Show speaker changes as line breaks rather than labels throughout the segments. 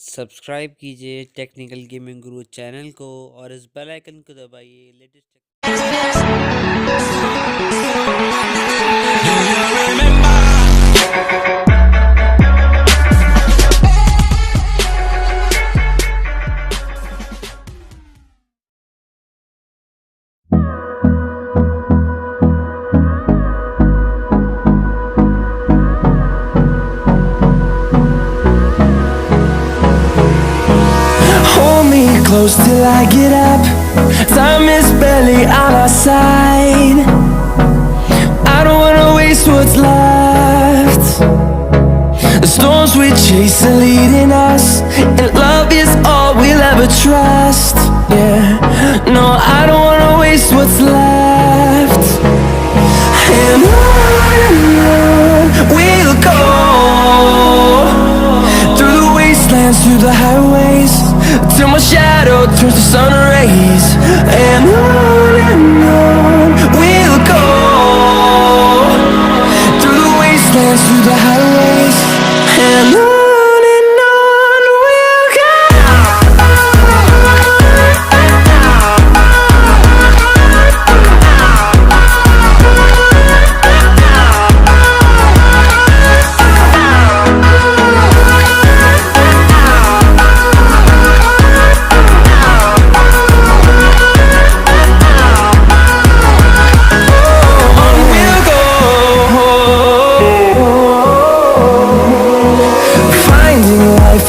Subscribe कीजिए technical gaming गुरु channel को और इस बेल आइकन को दबाइए latest
close till I get up. Time is barely on our side. I don't wanna waste what's left. The storms we chase are leading us, and love is all we'll ever trust. Yeah, no, I don't wanna waste what's left. And on we'll go, through the wastelands, through the highways, till my shadow turns to sun rays. And on we'll go, through the wastelands, through the highways, and on we'll go.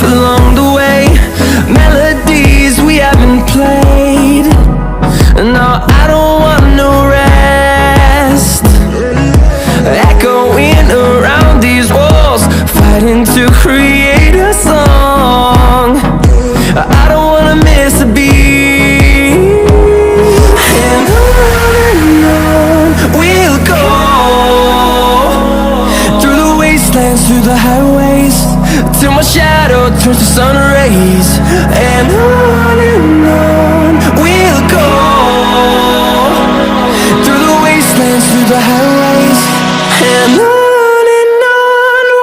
Along the way, melodies we haven't played. No, I don't want no rest. Echoing around these walls, fighting to create a song. I don't wanna miss a beat. And on we'll go, through the wastelands, through the highways, till my shadow turns to sun rays. And on we'll go, through the wastelands, through the highways, and on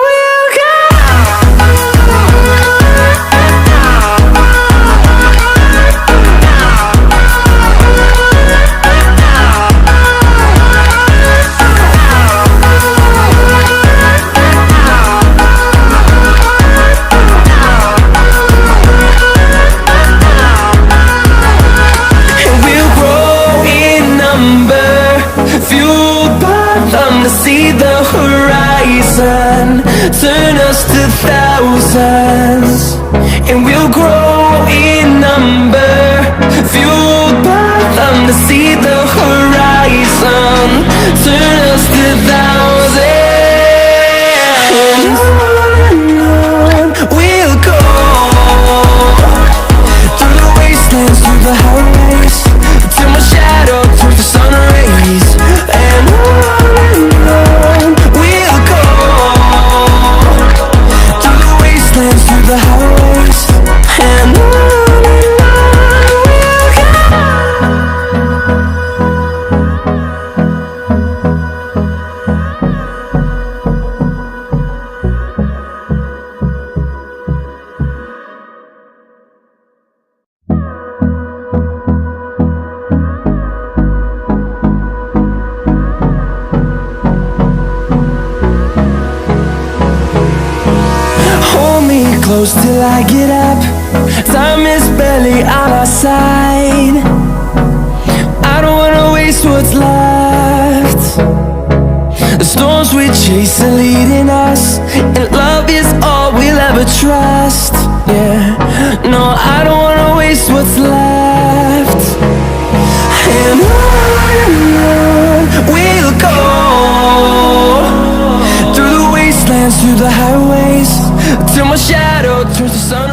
we'll go. See the horizon turn us to thousands, and we'll grow in number, fueled by them. To see the horizon turn us to thousands, and on we'll go, through the wastelands, through the highways, till my shadow turns to sun rays. And on we'll go, through the wastelands, through the highways, and on we'll go. Close till I get up. Time is barely on our side. I don't wanna waste what's left. The storms we chase are leading us, and love is all we'll ever trust. Yeah, no, I don't wanna waste what's left. And on we'll go, through the wastelands, through the highways, till my shadow turns to sun.